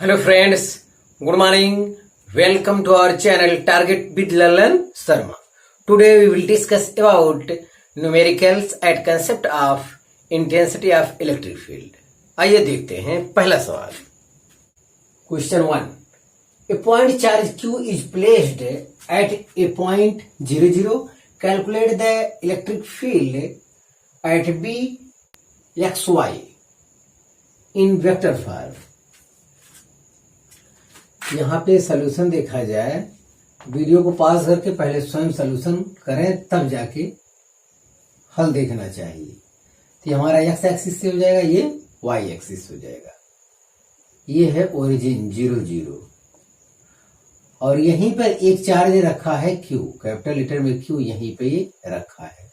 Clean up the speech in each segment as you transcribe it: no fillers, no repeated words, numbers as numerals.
Hello friends, good morning. Welcome to our channel Target with Lalan Sharma. Today we will discuss about numericals at concept of intensity of electric field. आइए देखते हैं पहला सवाल. Question 1. A point charge Q is placed at a point 0, 0. Calculate the electric field at B XY in vector form. यहाँ पे solution देखा जाए, video को पॉज करके पहले स्वयं सॉल्यूशन करें तब जाके हल देखना चाहिए. तो हमारा एक्स एक्सिस से हो जाएगा, ये वाई एक्सिस हो जाएगा. ये है ओरिजिन 0, 0 और यहीं पर एक चार्ज रखा है क्यू, कैपिटल लेटर में क्यू यहीं पे रखा है.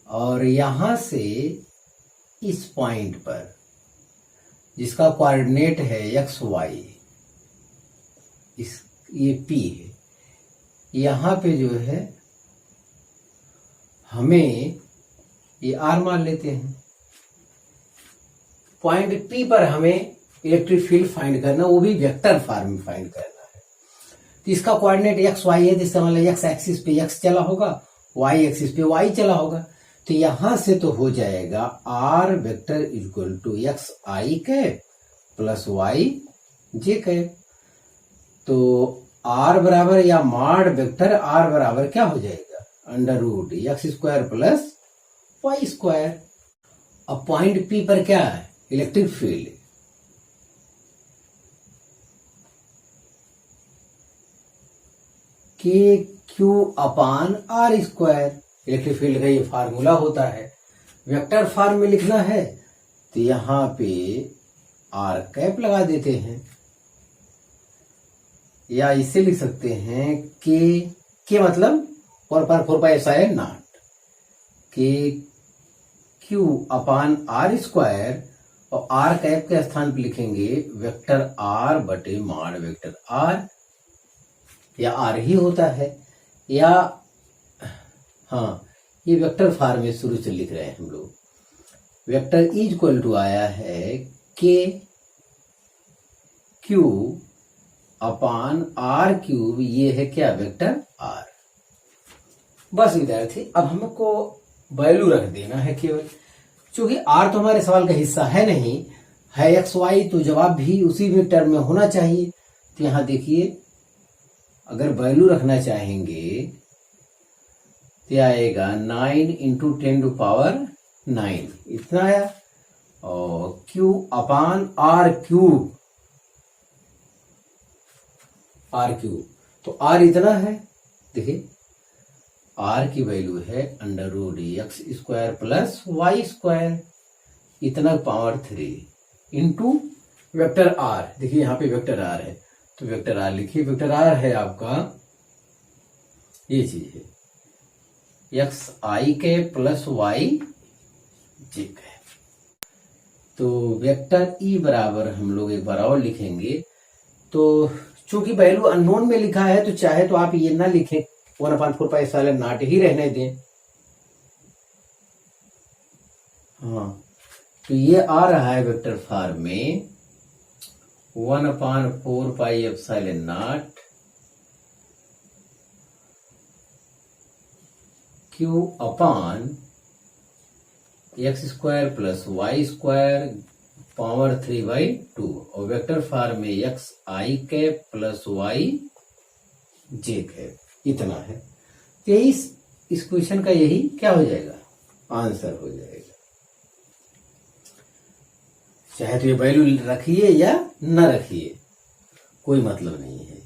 और यहां से इस पॉइंट पर जिसका कोऑर्डिनेट है एक्स वाई, ये P है, यहां पे जो है हमें ये R मान लेते हैं. पॉइंट P पर हमें इलेक्ट्रिक फील्ड फाइंड करना, वो भी वेक्टर फॉर्म में फाइंड करना है. तो इसका कोऑर्डिनेट एक्स वाई है, तो इसका मतलब एक्स एक्सिस पे एक्स चला होगा, वाई एक्सिस पे वाई चला होगा. तो यहां से तो हो जाएगा R vector equal to x I cap plus Y J cap. तो R बराबर या मॉड वेक्टर R बराबर क्या हो जाएगा, under root x square plus Y square. अब पॉइंट P पर क्या है, electric field. K q upon r square, electric field का ये फार्मूला होता है. वेक्टर फॉर्म में लिखना है तो यहां पे आर कैप लगा देते हैं, या इसे लिख सकते हैं के मतलब 4/4 के क्यू अपान आर स्क्वायर, और आर कैप के स्थान पर लिखेंगे वेक्टर आर बटे मॉड वेक्टर आर, या आर ही होता है. या हाँ, ये वेक्टर फॉर्म में शुरू से लिख रहे हैं हम लोग. वेक्टर इक्वल टू आया है के क्यू अपान आर क्यूब, ये है क्या, वेक्टर आर. बस विद्यार्थी, अब हमको वैल्यू रख देना है केवल. क्योंकि आर तो हमारे सवाल का हिस्सा है नहीं, है एक्स वाई, तो जवाब भी उसी में टर्म में होना चाहिए. तो यहां देखिए, अगर वैल्यू रखना चाहेंगे तो आएगा 9 इंटू 10⁻9 इतना आया, और q upon r cube, r cube, तो आर इतना है. देखिए आर की वैल्यू है under root x square plus Y square, इतना पावर 3 इंटू वेक्टर आर. देखिए यहाँ पे वेक्टर आर है, तो वेक्टर आर लिखिए. वेक्टर आर है आपका, ये चीज है एक्स आई के प्लस वाई जे के. तो वेक्टर ई बराबर हम लोग एक बार और लिखेंगे. तो चूंकि वैल्यू अननोन में लिखा है, तो चाहे तो आप ये ना लिखें, 1/4 ही रहने दें. हाँ, तो ये आ रहा है वेक्टर फॉर्म में 1/4 Q upon X square plus Y square power 3/2, और वेक्टर फॉर्म में एक्स आई कैप प्लस वाई जे कैप, इतना है. तो यही इस क्वेश्चन का यही क्या हो जाएगा, आंसर हो जाएगा. चाहे तो ये वैल्यू रखिए या न रखिए, कोई मतलब नहीं है.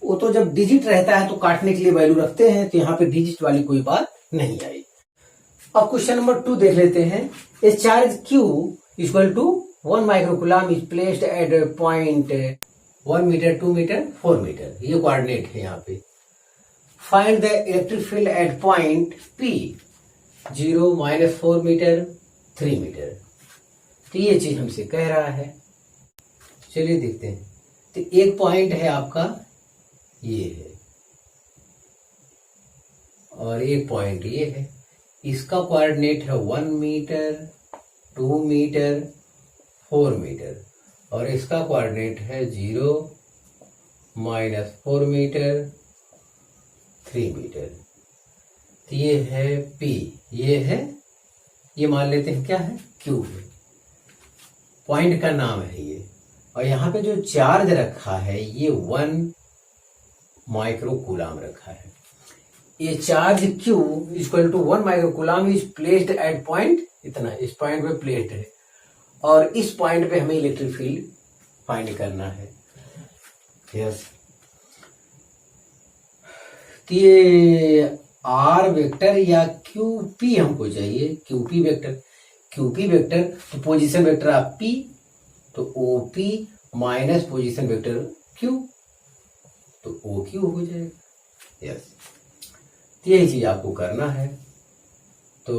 वो तो जब डिजिट रहता है तो काटने के लिए वैल्यू रखते हैं, तो यहां पे डिजिट वाली कोई बात नहीं आई. अब क्वेश्चन नंबर 2 देख लेते हैं. A charge Q equal to 1 microcoulomb is placed at point 1 metre, 2 metre, 4 metre. ये कोऑर्डिनेट है यहाँ पे. Find the electric field at point P 0, -4 metre, 3 metre. तो ये चीज हमसे कह रहा है. चलिए देखते हैं. तो एक पॉइंट है आपका, ये है, और एक पॉइंट ये है. इसका कोऑर्डिनेट है 1 मीटर 2 मीटर 4 मीटर और इसका कोऑर्डिनेट है 0 -4 मीटर 3 मीटर। तो ये है P, ये मान लेते हैं क्या है, Q है, पॉइंट का नाम है ये। और यहाँ पे जो चार्ज रखा है ये 1 माइक्रो कूलाम रखा है। ये charge Q equal to 1 micro coulomb is placed at point, इतना इस पॉइंट पे प्लेस्ड है और इस पॉइंट पे हमें इलेक्ट्रिक फील्ड फाइंड करना है। यस, तो ये आर वेक्टर या क्यूपी हमको चाहिए, क्यूपी वेक्टर तो पोजीशन वेक्टर ऑफ पी, तो OP minus position vector Q, तो ओ क्यू हो जाएगा। यस, तो यही चीज आपको करना है। तो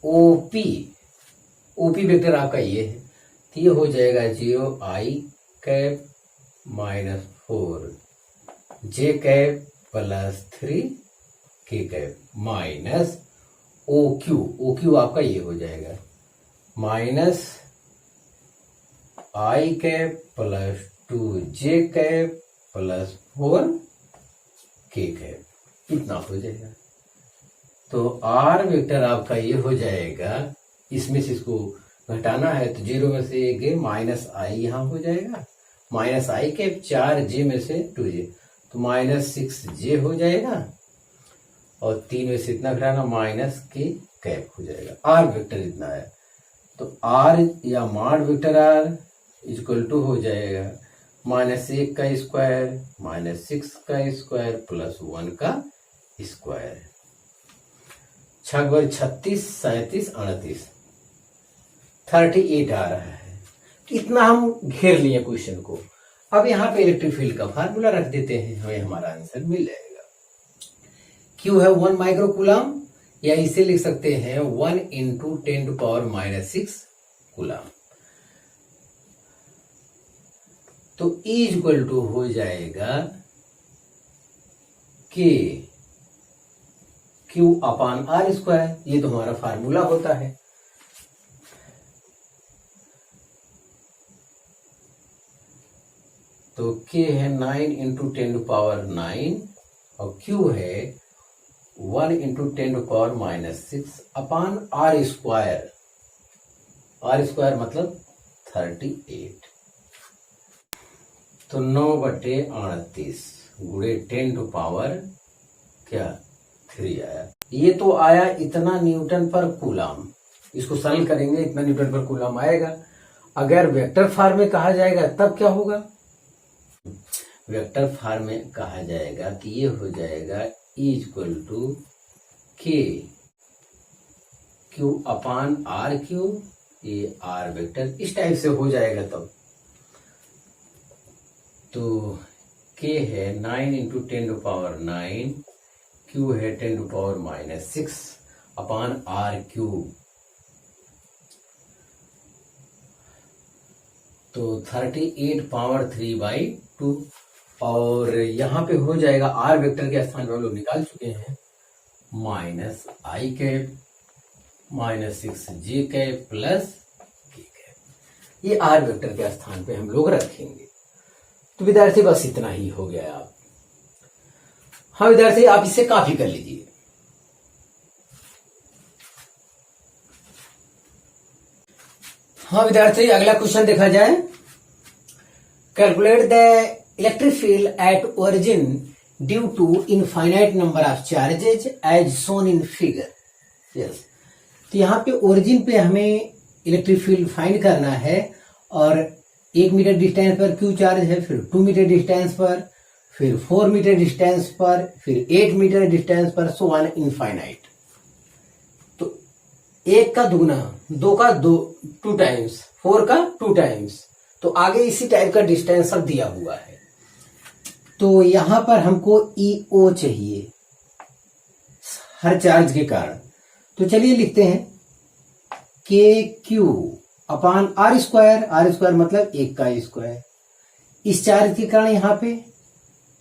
ओपी वेक्टर आपका ये है, तो ये हो जाएगा 0 I cap -4 J cap +3 K cap minus OQ आपका ये हो जाएगा -I cap +2 J cap +4 K cap, इतना हो जाएगा। तो आर वेक्टर आपका ये हो जाएगा, इसमें से इसको घटाना है तो 0 में से एक -I यहां हो जाएगा, -I कैप 4J में से 2J, तो -6J हो जाएगा और 3 में से इतना घटाना -K कैप हो जाएगा। आर वेक्टर इतना है, तो आर या mod vector r equal to हो जाएगा -1 का स्क्वायर -6 का स्क्वायर +1 का स्क्वायर, 6 36 37 38 38 आ रहा है। इतना हम घेर लिए क्वेश्चन को। अब यहाँ पे इलेक्ट्रिक फील्ड का फार्मूला रख देते हैं, हमें हमारा आंसर मिल जाएगा। Q है 1 माइक्रो कूलाम, या इसे लिख सकते हैं 1 × 10⁻⁻6 कूलाम। तो E इक्वल टू हो जाएगा Q/R², ये तो हमारा फार्मूला होता है। तो K है 9 × 10⁻9 और Q है 1 × 10⁻⁻6 अपान R², R² मतलब 38। तो 9/38 गुणे 10⁻³ आया। ये तो आया इतना न्यूटन पर कूलाम, इसको सरल करेंगे इतना न्यूटन पर कूलाम आएगा। अगर वेक्टर फॉर्म में कहा जाएगा तब क्या होगा, वेक्टर फॉर्म में कहा जाएगा कि ये हो जाएगा E इक्वल टू Q/R3, ये R वेक्टर इस टाइप से हो जाएगा तब। तो K है 9 × 10⁻9, Q है 10⁻⁻6 अपान R3, तो 38 पावर 3/2। और यहाँ पे हो जाएगा R वेक्टर के स्थान पर हम लोग निकाल चुके हैं -I cap -6J cap +K cap, ये R वेक्टर के स्थान पे हम लोग रखेंगे। तो विद्यार्थी बस इतना ही हो गया। आप हाँ विद्यार्थी, आप इसे कॉपी कर लीजिए। हाँ विद्यार्थी, अगला क्वेश्चन देखा जाए। Calculate the electric field at origin due to infinite number of charges as shown in figure. Yes, तो यहाँ पे ओरिजिन पे हमें इलेक्ट्रिक फील्ड फाइंड करना है और 1 मीटर डिस्टेंस पर Q चार्ज है, फिर 2 मीटर डिस्टेंस पर, फिर 4 मीटर डिस्टेंस पर, फिर 8 मीटर डिस्टेंस पर, सो ऑन इनफाइनाइट। तो 1 का दुगना, 2 का 2 टाइम्स, 4 का 2 टाइम्स, तो आगे इसी टाइप का डिस्टेंस सब दिया हुआ है। तो यहां पर हमको EO चाहिए हर चार्ज के कारण। तो चलिए लिखते हैं KQ/R², मतलब 1 का स्क्वायर, इस चार्ज के कारण यहां पे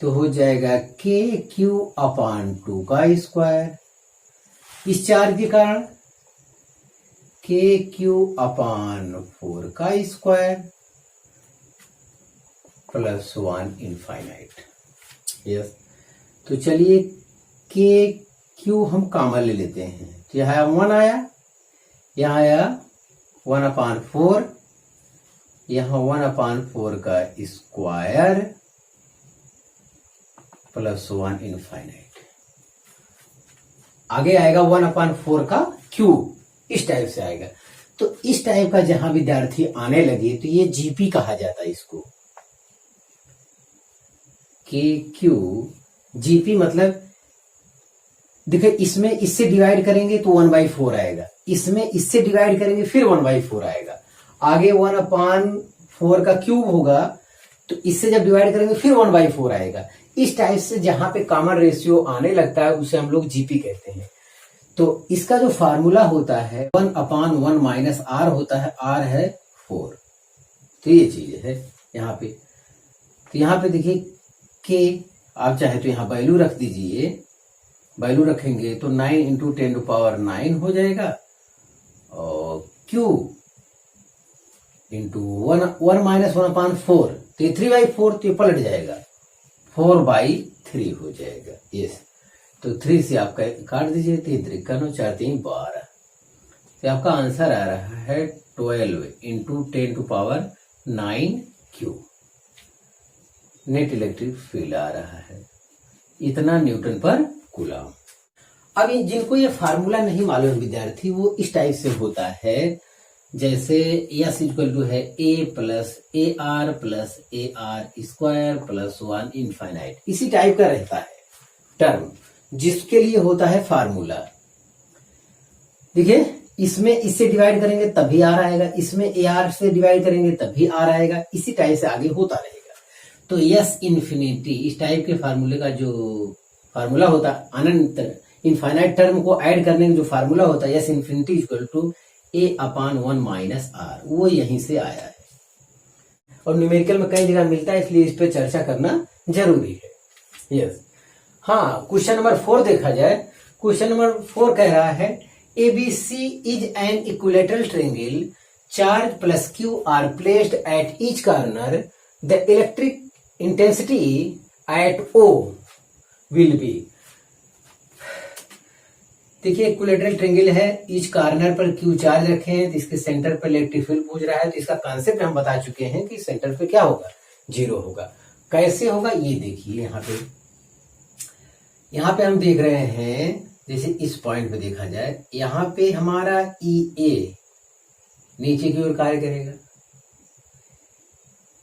तो हो जाएगा KQ/2 का स्क्वायर, इस चार्ज के कारण के क्यू अपान 4 का स्क्वायर प्लस 1 इनफाइनाइट। यस, तो चलिए के क्यू हम कॉमन ले लेते हैं। तो यहाँ 1 आया, यहाँ आया 1/4, यहाँ 1/4 का स्क्वायर प्लस 1 इनफाइनाइट। आगे आएगा 1/4 का क्यूब, इस टाइप से आएगा। तो इस टाइप का जहां विद्यार्थी आने लगे तो ये जीपी कहा जाता है इसको। के क्यू जीपी मतलब देखिए, इसमें इससे डिवाइड करेंगे तो 1/4 आएगा, इसमें इससे डिवाइड करेंगे फिर 1/4 आएगा, आगे 1/4 का क्यूब होगा तो इससे जब डिवाइड करेंगे फिर 1/4 आएगा। इस टाइप से जहां पे कॉमन रेशियो आने लगता है उसे हम लोग जीपी कहते हैं। तो इसका जो फार्मूला होता है 1/1 माइनस आर होता है, आर है 4। तो ये चीज है यहाँ पे। तो यहाँ पे देखिए के, आप चाहे तो यहाँ वैल्यू रख दीजिए, वैल्यू रखेंगे तो 9 इंटू 10⁹ हो जाएगा, और क्यू इंटू 1 माइनस 1/4, तो 3/4, तो ये पलट जाएगा 4/3 हो जाएगा। यस, तो 3 से आप काट दीजिए, 3 3 9 4 3 12, तो आपका आंसर आ रहा है 12 into 10⁹ Q. Net electric field आ रहा है इतना न्यूटन पर कूलम। अब जिनको ये फार्मूला नहीं मालूम विद्यार्थी, वो इस टाइप से होता है, जैसे यस इक्वल टू है A plus A R plus A R square plus 1 infinite, इसी टाइप का रहता है टर्म, जिसके लिए होता है फार्मूला। देखिए, इसमें इससे डिवाइड करेंगे तब भी आर आएगा, इसमें ए आर से डिवाइड करेंगे तब भी आर आएगा, इसी टाइप से आगे होता रहेगा। तो यस इन्फिनिटी, इस टाइप के फार्मूले का जो फार्मूला होता है, अनंत इनफाइनाइट टर्म को ऐड करने का जो फार्मूला होता है, S infinity equal to A/1 minus r, वो यहीं से आया है। और न्यूमेरिकल में कई जगह मिलता है, इसलिए इस पे चर्चा करना जरूरी है। यस, हाँ, क्वेश्चन नंबर 4 देखा जाए। क्वेश्चन नंबर 4 कह रहा है ABC is an equilateral triangle, charge plus Q R placed at each corner, the electric intensity at O will be. देखिए, इक्विलेटरल ट्रायंगल है, ईच कॉर्नर पर क्यू चार्ज रखे हैं, तो इसके सेंटर पर इलेक्ट्रिक फील्ड पूछ रहा है। तो इसका कॉन्सेप्ट हम बता चुके हैं कि सेंटर पे क्या होगा, 0 होगा। कैसे होगा ये देखिए, यहाँ पे हम देख रहे हैं, जैसे इस पॉइंट पे देखा जाए, यहाँ पे हमारा EA नीचे की ओर कार्य करेगा,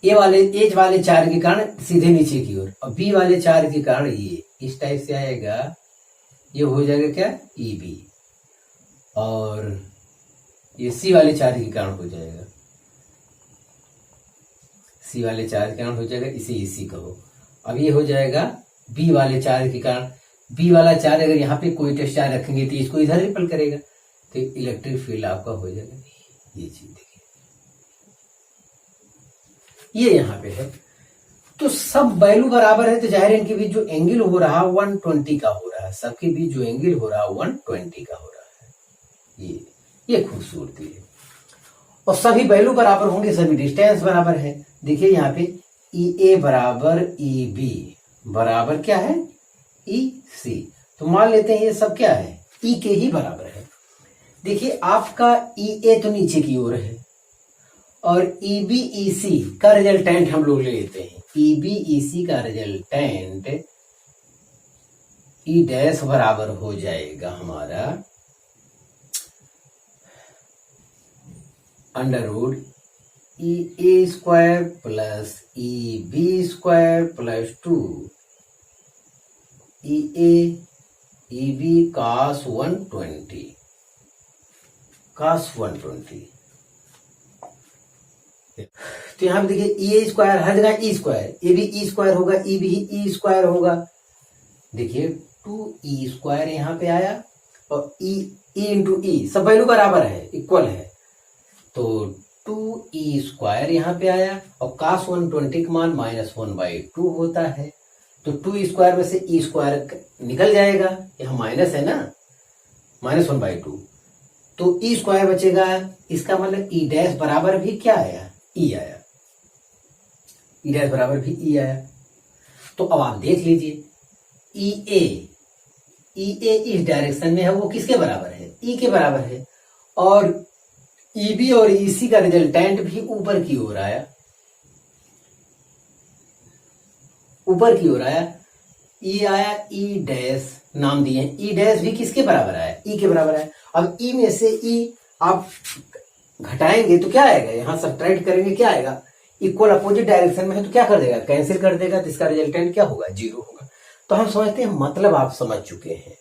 एज वाले चार्ज के कारण सीधे नीचे की ओर, और बी वाले चार्ज के कारण ये इस टाइप से आएगा, ये हो जाएगा क्या EB, और ये सी वाले चार्ज के कारण हो जाएगा, सी वाले चार्ज के कारण हो जाएगा, इसे EC कहो। अब ये हो जाएगा बी वाले चार्ज के कारण, बी वाला चार्ज अगर यहाँ पे कोई टेस्ट चार्ज रखेंगे तो इसको इधर रिपल करेगा, तो इलेक्ट्रिक फील्ड आपका हो जाएगा। ये चीज देखिए, ये यहाँ पे है, तो सब वैल्यू बराबर है, तो जाहिर है इनके बीच जो एंगल हो रहा है 120 का हो रहा है, सबके बीच जो एंगल हो रहा है 120 का हो रहा है। ये खूबसूरती है, और सभी वैल्यू बराबर होंगे, सभी डिस्टेंस बराबर है। देखिए यहाँ पे EA बराबर EB बराबर क्या है EC, तो मान लेते हैं ये सब क्या है E के ही बराबर है। देखिए, आपका EA तो नीचे की ओर है, और EB EC का रिजल्टेंट हम लोग ले लेते हैं। EB EC का रिजल्टेंट E डैश बराबर हो जाएगा हमारा √ EA square plus EB square plus 2 EA EB cos 120 तो यहाँ पे देखिए EA स्क्वायर, हर जगह E स्क्वायर, ए भी E स्क्वायर होगा, E भी E स्क्वायर होगा। देखिए 2E स्क्वायर यहाँ पे आया, और E इंटू E सब वैल्यू बराबर है, इक्वल है, तो 2E स्क्वायर यहाँ पे आया, और cos 120 का मान -1/2 होता है, तो 2E स्क्वायर में से E स्क्वायर निकल जाएगा, यहाँ माइनस है ना, -1/2, तो ई स्क्वायर बचेगा, इसका मतलब ई डैश बराबर भी क्या आया, ई आया, ई डैश बराबर भी ई आया। तो अब आप देख लीजिए ई ए इस डायरेक्शन में है, वो किसके बराबर है, ई के बराबर है, और ई बी और ई सी का रिजल्टेंट भी ऊपर की ओर आया, ऊपर की ओर आया, ई आया, ई डैश नाम दिए, ई डैश भी किसके बराबर आया, ई के बराबर आया। अब ई में से ई आप घटाएंगे तो क्या आएगा, यहां सब्ट्रैक्ट करेंगे क्या आएगा, इक्वल अपोजिट डायरेक्शन में है तो क्या कर देगा, कैंसिल कर देगा, तो इसका रिजल्टेंट क्या होगा, 0 होगा। तो हम समझते हैं, मतलब आप समझ चुके हैं,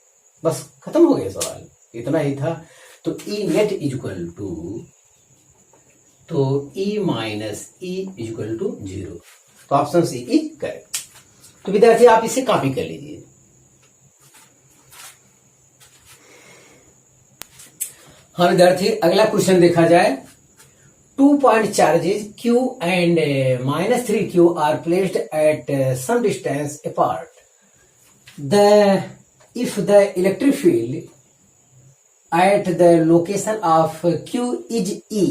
बस खत्म हो गया सवाल, इतना ही था। तो ई नेट इक्वल टू, तो E minus E equal to 0, तो ऑप्शन सी इज करेक्ट। तो विद्यार्थी आप इसे कॉपी कर लीजिए। हाँ विद्यार्थी, अगला क्वेश्चन देखा जाए। 2 point charges q and -3q are placed at some distance apart. If the electric field at the location of q is E,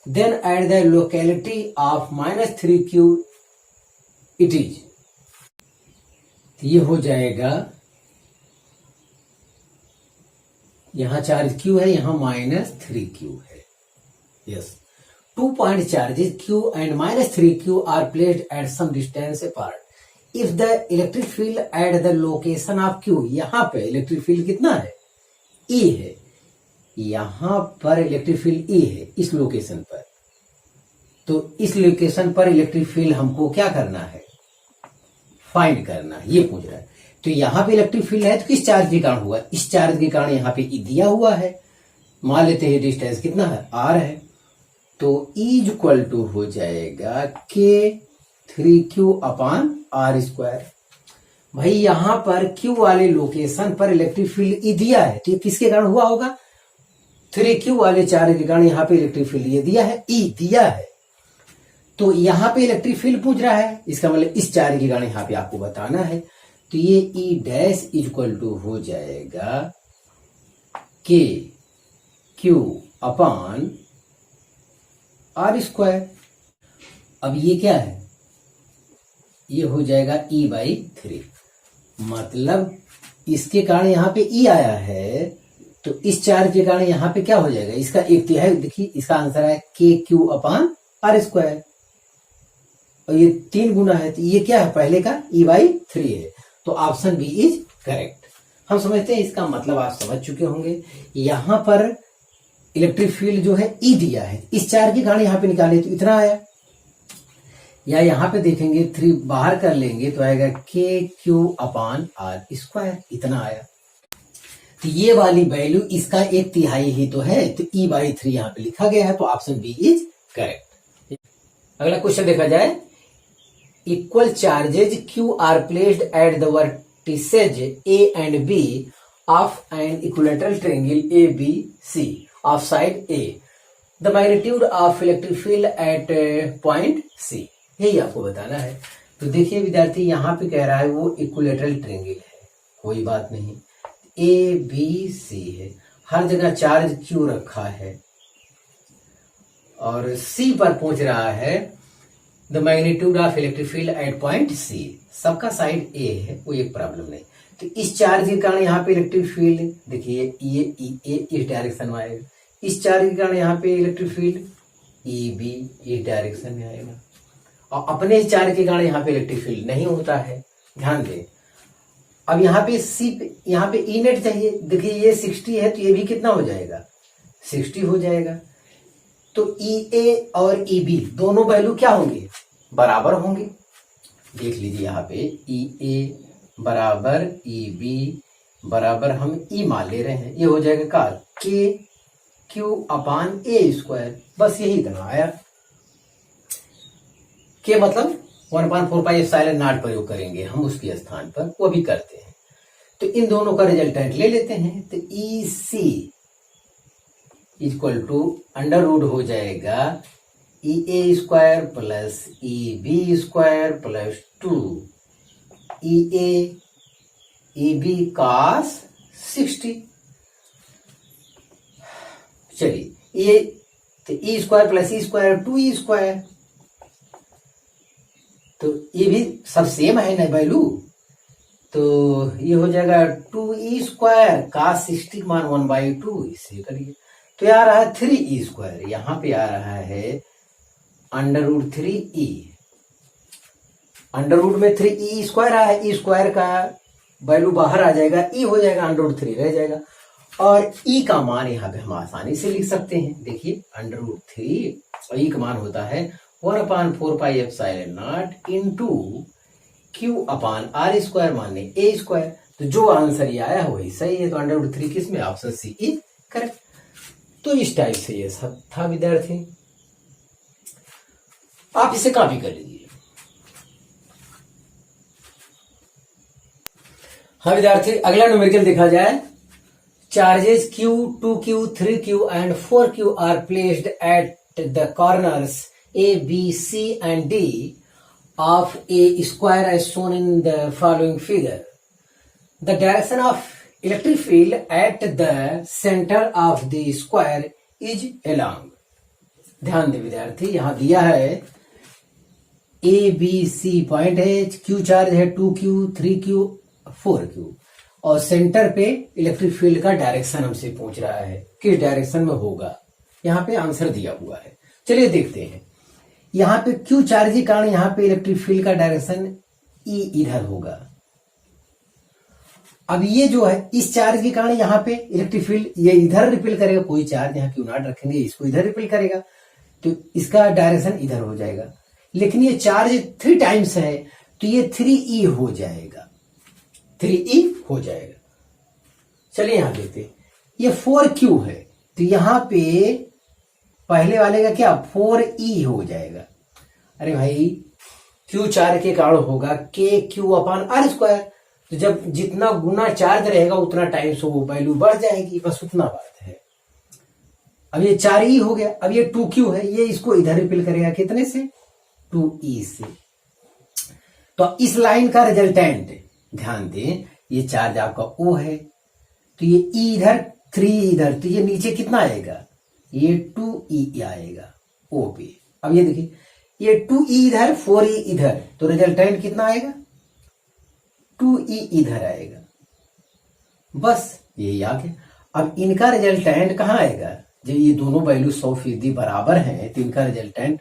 then at the locality of -3q it is. ये हो जाएगा, यहां charge q है, यहां -3q है। Yes, 2 point charges q and -3q are placed at some distance apart. If the electric field at the location of q, यहां पे electric field कितना है, E है, यहां पर इलेक्ट्रिक फील्ड E है इस लोकेशन पर, तो इस लोकेशन पर इलेक्ट्रिक फील्ड हमको क्या करना है, फाइंड करना है, ये पूछ रहा है। तो यहां पे इलेक्ट्रिक फील्ड है तो किस चार्ज के कारण हुआ, इस चार्ज के कारण यहाँ पे ई दिया हुआ है, मान लेते हैं डिस्टेंस कितना है, आर है, तो E इक्वल टू हो जाएगा K3Q अपान आर स्क्वायर। भाई यहां पर Q वाले लोकेशन पर इलेक्ट्रिक फील्ड E दिया है, तो ये किसके कारण हुआ होगा, 3Q वाले चार्ज के कारण यहाँ पे इलेक्ट्रिक फील्ड ये दिया है, E दिया है, तो यहां पे इलेक्ट्रिक फील्ड पूछ रहा है, इसका मतलब इस चार्ज के कारण यहाँ पे आपको बताना है। तो ये ई डैश इक्वल टू हो जाएगा के क्यू अपान आर स्क्वायर। अब ये क्या है, ये हो जाएगा E/3, मतलब इसके कारण यहाँ पे E आया है, तो इस चार्ज के कारण यहाँ पे क्या हो जाएगा, इसका 1/3, देखिए इसका आंसर है KQ अपान आर स्क्वायर, और ये 3 गुना है, तो ये क्या है, पहले का E/3 है, तो ऑप्शन बी इज करेक्ट। हम समझते हैं, इसका मतलब आप समझ चुके होंगे। यहां पर इलेक्ट्रिक फील्ड जो है E दिया है, इस चार्ज के कारण यहाँ पे निकाले तो इतना आया, या यहाँ पे देखेंगे 3 बाहर कर लेंगे तो आएगा KQ अपान आर स्क्वायर, इतना आया। तो ये वाली वैल्यू इसका 1/3 ही तो है, तो E/3 यहाँ पे लिखा गया है, तो ऑप्शन बी इज करेक्ट। अगला क्वेश्चन देखा जाए। Equal charges Q are placed at the vertices A and B of an equilateral triangle ABC of side A. The magnitude of electric field at point C. यही आपको बताना है। तो देखिए विद्यार्थी, यहाँ पे कह रहा है वो इक्विलेटरल ट्रायंगल है, कोई बात नहीं, ABC है, हर जगह चार्ज Q रखा है, और C पर पहुंच रहा है the magnitude of electric field at point C, सबका साइड A है, कोई एक प्रॉब्लम नहीं। तो इस चार्ज के कारण यहाँ पे इलेक्ट्रिक फील्ड देखिए ये इस डायरेक्शन में आएगा, इस चार्ज के कारण यहाँ पे इलेक्ट्रिक फील्ड EB इस डायरेक्शन में आएगा, और अपने चार्ज के कारण यहाँ पे इलेक्ट्रिक फील्ड नहीं होता है, ध्यान दें। अब यहाँ पे C यहाँ पे E नेट चाहिए, देखिए ये 60 है, तो ये भी कितना हो जाएगा, 60 हो जाएगा। तो EA और EB दोनों वैल्यू क्या होंगे, बराबर होंगे। देख लीजिए यहाँ पे EA बराबर EB बराबर हम E मान ले रहे हैं, ये हो जाएगा का KQ अपान A स्क्वायर, बस यही इतना आया। के मतलब 1/4πε0 प्रयोग करेंगे हम उसके स्थान पर, वो भी करते हैं। तो इन दोनों का रिजल्टेंट ले लेते हैं, तो EC equal to under root हो जाएगा EA square plus EB square plus 2 EA EB cos 60। चलिए ये तो e square plus e square 2e², तो ये भी सब सेम है ना वैल्यू, तो ये हो जाएगा 2e² का 60 मान 1/2, इससे करिए तो ये आ रहा है 3e², यहाँ पे आ रहा है √3e, अंडर रूट में 3e² आया है, e² का वैल्यू बाहर आ जाएगा, e हो जाएगा √3 रह जाएगा, और e का मान यहाँ पे हम आसानी से लिख सकते हैं। देखिए √3 और e का मान होता है 1/4πε0 इंटू Q/r² माने a², तो जो आंसर ये आया वही सही है, तो √3 किस में, ऑप्शन सी ई करेक्ट। तो इस टाइप से ये सब था विद्यार्थी, आप इसे कॉपी कर लीजिए। हाँ विद्यार्थी, अगला न्यूमेरिकल देखा जाए, charges Q, 2Q, 3Q and 4Q are placed at the corners A, B, C and D of a square as shown in the following figure. The direction of electric field at the center of the square is along. ध्यान दे विद्यार्थी, यहां दिया है A, B, C point है, Q charge है, 2Q, 3Q, 4Q, और centre पे electric field का डायरेक्शन हमसे पूछ रहा है, किस डायरेक्शन में होगा, यहाँ पे आंसर दिया हुआ है। चलिए देखते हैं, यहाँ पे Q चार्ज के कारण यहाँ पे इलेक्ट्रिक फील्ड का डायरेक्शन E इधर होगा। अब ये जो है इस चार्ज के कारण यहाँ पे इलेक्ट्रिक फील्ड ये इधर रिपेल करेगा, कोई चार्ज यहाँ क्यू नॉट रखेंगे, इसको इधर रिपेल करेगा, तो इसका डायरेक्शन इधर हो जाएगा। लेकिन ये चार्ज 3 टाइम्स है, तो ये 3e हो जाएगा, 3e हो जाएगा। चलिए यहां देखते हैं, ये 4Q है, तो यहां पे पहले वाले का क्या 4e हो जाएगा। अरे भाई Q चार्ज के कारण होगा KQ/r², तो जब जितना गुना चार्ज रहेगा उतना टाइम से वो वैल्यू बढ़ जाएगी, बस उतना बात है। अब ये 4e हो गया, अब ये 2Q है, ये इसको इधर रिपेल करेगा, कितने से, 2e से। तो इस लाइन का रिजल्टेंट ध्यान दें, ये चार्ज आपका O है, तो ये E इधर 3 इधर, तो ये नीचे कितना आएगा, ये 2e आएगा O पे। अब ये देखिए, ये 2e इधर 4e इधर, तो रिजल्टेंट कितना आएगा, 2e इधर आएगा, बस यही आ गया। अब इनका रिजल्टेंट कहाँ आएगा, जब ये दोनों वैल्यू 100% बराबर हैं, तो इनका रिजल्टेंट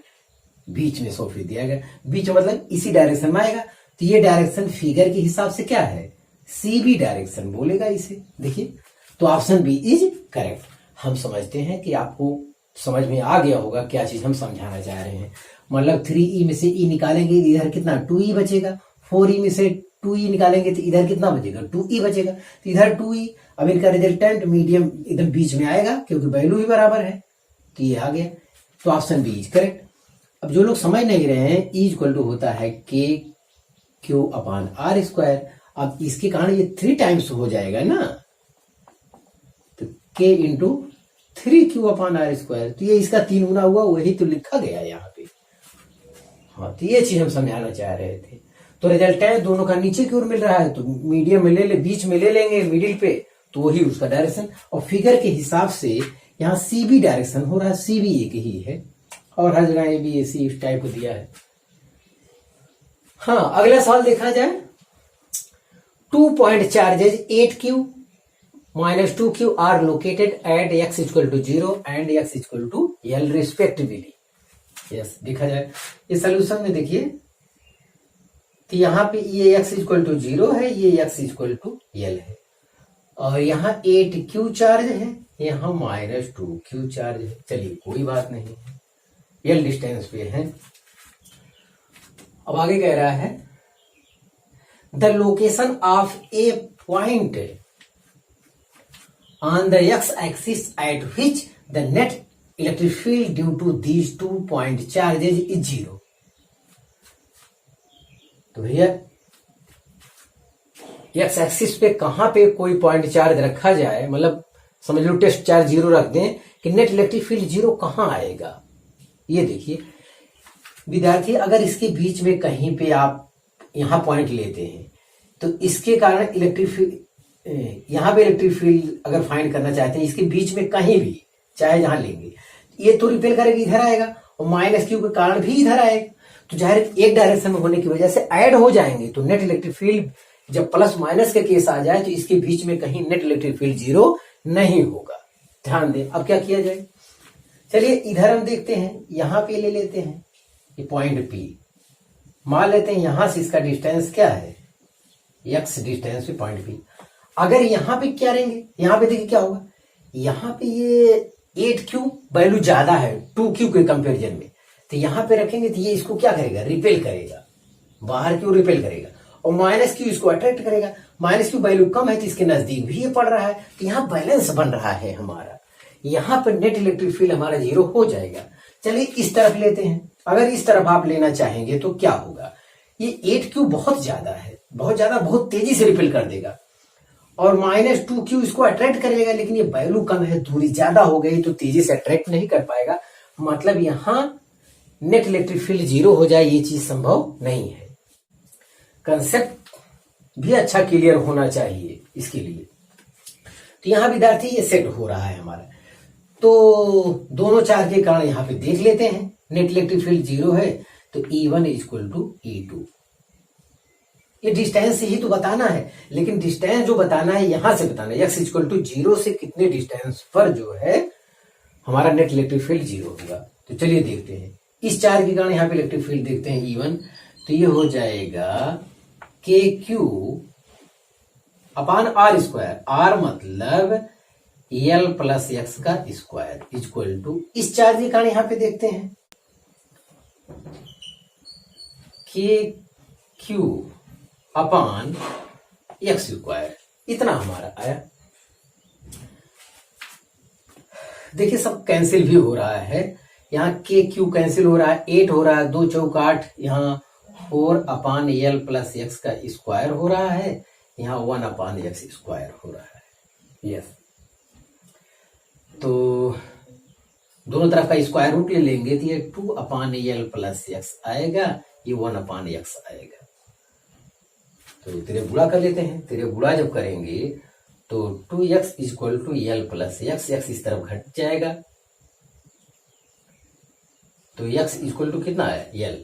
बीच में 100% आएगा, बीच मतलब इसी डायरेक्शन में आएगा, तो ये डायरेक्शन फिगर के हिसाब से क्या है, CB डायरेक्शन बोलेगा इसे। देखिए तो ऑप्शन बी इज करेक्ट। हम समझते हैं कि आपको समझ में आ गया होगा क्या चीज हम समझाना चाह रहे हैं। मतलब 3e में से e निकालेंगे, इधर कितना 2e बचेगा, 4e में से 2e निकालेंगे तो इधर कितना बचेगा, 2e बचेगा, तो इधर 2e। अब इनका रिजल्टेंट मीडियम एकदम बीच में आएगा क्योंकि वैल्यू ही बराबर है, तो ये आ गया, तो ऑप्शन बी इज करेक्ट। अब जो लोग समझ नहीं रहे हैं, E इक्वल टू होता है KQ/r²। अब इसके कारण ये 3 टाइम्स हो जाएगा ना, तो K इंटू 3Q/r², तो ये इसका 3 गुना हुआ, वही तो लिखा गया यहाँ पे। हाँ, तो ये चीज हम समझाना चाह रहे थे। तो रिजल्टेंट दोनों का नीचे की ओर मिल रहा है, तो मीडियम में ले ले, बीच में ले लेंगे मिडिल पे, तो वही उसका डायरेक्शन। और फिगर के हिसाब से यहाँ CB डायरेक्शन हो रहा है, CB एक ही है, और हर जगह ABAC इस टाइप को दिया है। हाँ, अगला सवाल देखा जाए, 2 point charges 8Q - 2Q are located at x = 0 and x = L respectively. Yes, देखा जाए इस सोल्यूशन में, देखिए तो यहाँ पे ये x = 0 है, ये x = L है, और यहाँ 8Q चार्ज है, यहाँ -2Q चार्ज है। चलिए कोई बात नहीं, L डिस्टेंस पे है। अब आगे कह रहा है, the location of a point on the x axis at which the net electric field due to these 2 point charges is 0। तो भैया x एक्सिस पे कहां पे कोई पॉइंट चार्ज रखा जाए, मतलब समझ लो टेस्ट चार्ज 0 रख दें, कि नेट इलेक्ट्रिक फील्ड 0 कहां आएगा। ये देखिए विद्यार्थी, अगर इसके बीच में कहीं पे आप यहां पॉइंट लेते हैं, तो इसके कारण इलेक्ट्रिक फील्ड, यहां पे इलेक्ट्रिक फील्ड अगर फाइंड करना चाहते हैं, इसके बीच में कहीं भी, चाहे जहां लेंगे, ये तो रिपेल करेगा इधर आएगा और माइनस क्यू के कारण भी इधर आएगा, तो जाहिर एक डायरेक्शन में होने की वजह से ऐड हो जाएंगे। तो नेट इलेक्ट्रिक फील्ड जब प्लस माइनस का केस आ जाए तो इसके बीच में कहीं नेट इलेक्ट्रिक फील्ड जीरो नहीं होगा, ध्यान दें। अब क्या किया जाए, चलिए इधर हम देखते हैं, यहां पे ले लेते हैं ये पॉइंट पी, मान लेते हैं यहां से इसका डिस्टेंस क्या है, एक्स डिस्टेंस पे पॉइंट पी। अगर यहां पे क्या रहेंगे, यहां पे देखिए क्या होगा, यहां पे ये 8Q वैल्यू ज्यादा है 2Q के कंपेरिजन में, तो यहां पे रखेंगे तो ये इसको क्या करेगा, रिपेल करेगा, बाहर क्यू रिपेल करेगा और माइनस क्यू इसको अट्रैक्ट करेगा। माइनस क्यू वैल्यू कम है तो इसके नजदीक भी ये पड़ रहा है, तो यहाँ बैलेंस बन रहा है हमारा, यहाँ पर नेट इलेक्ट्रिक फील्ड हमारा जीरो हो जाएगा। चलिए इस तरफ लेते हैं, अगर इस तरफ आप लेना चाहेंगे तो क्या होगा, ये 8Q बहुत ज्यादा है, बहुत ज्यादा, बहुत तेजी से रिपेल कर देगा और माइनस 2Q इसको अट्रैक्ट करेगा, लेकिन ये वैल्यू कम है, दूरी ज्यादा हो गई तो तेजी से अट्रैक्ट नहीं कर पाएगा, मतलब यहां नेट इलेक्ट्रिक फील्ड जीरो हो जाए ये चीज संभव नहीं है। कंसेप्ट भी अच्छा क्लियर होना चाहिए इसके लिए। तो यहां विद्यार्थी ये सेट हो रहा है हमारा, तो दोनों चार्ज के कारण यहां पे देख लेते हैं, नेट इलेक्ट्रिक फील्ड जीरो है तो E1 इक्वल टू E2, ये डिस्टेंस ही तो बताना है, लेकिन डिस्टेंस जो बताना है यहां से बताना है, x इक्वल टू जीरो से कितने डिस्टेंस पर जो है हमारा नेट इलेक्ट्रिक फील्ड जीरो होगा। तो चलिए देखते हैं, इस चार्ज के कारण यहाँ पे इलेक्ट्रिक फील्ड देखते हैं E1, तो ये हो जाएगा KQ अपान R स्क्वायर, R मतलब L प्लस एक्स का स्क्वायर इक्वल टू, इस चार्ज के कारण यहां पे देखते हैं KQ अपान एक्स स्क्वायर, इतना हमारा आया। देखिए सब कैंसिल भी हो रहा है, यहाँ KQ कैंसिल हो रहा है, 8 हो रहा है, 2 चौक 8, यहाँ 4 अपान L प्लस एक्स का स्क्वायर हो रहा है, यहाँ 1 अपान एक्स स्क्वायर हो रहा है। यस, तो दोनों तरफ का स्क्वायर रूट ले लेंगे तो ये 2 अपान L प्लस एक्स आएगा, ये 1 अपान एक्स आएगा। तो तेरे गुणा कर लेते हैं, तेरे गुणा जब करेंगे तो 2x equal to L plus x, x इस तरफ घट जाएगा, तो x इक्वल टू कितना आया L,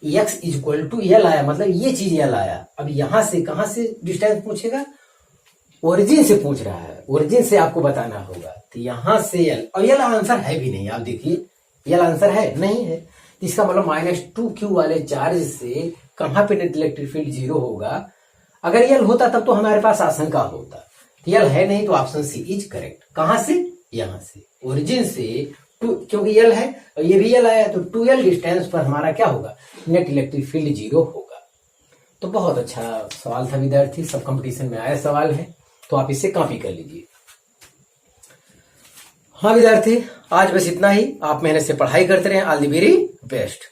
x equal to L आया, मतलब ये चीज L आया। अब यहां से कहां से डिस्टेंस पूछेगा, ओरिजिन से पूछ रहा है, ओरिजिन से आपको बताना होगा, तो यहां से L, और L आंसर है भी नहीं, आप देखिए L आंसर है नहीं है, इसका मतलब माइनस 2Q वाले चार्ज से कहां पे नेट इलेक्ट्रिक फील्ड जीरो होगा। अगर L होता तब तो हमारे पास आशंका होता, L है नहीं तो ऑप्शन सी इज करेक्ट। कहां से, यहां से ओरिजिन से, क्योंकि L है और ये भी L आया, तो 2L डिस्टेंस पर हमारा क्या होगा, नेट इलेक्ट्रिक फील्ड जीरो होगा। तो बहुत अच्छा सवाल था विद्यार्थी, सब कंपटीशन में आया सवाल है, तो आप इसे कॉपी कर लीजिए। हाँ विद्यार्थी, आज बस इतना ही, आप मेहनत से पढ़ाई करते रहें, ऑल द वेरी बेस्ट।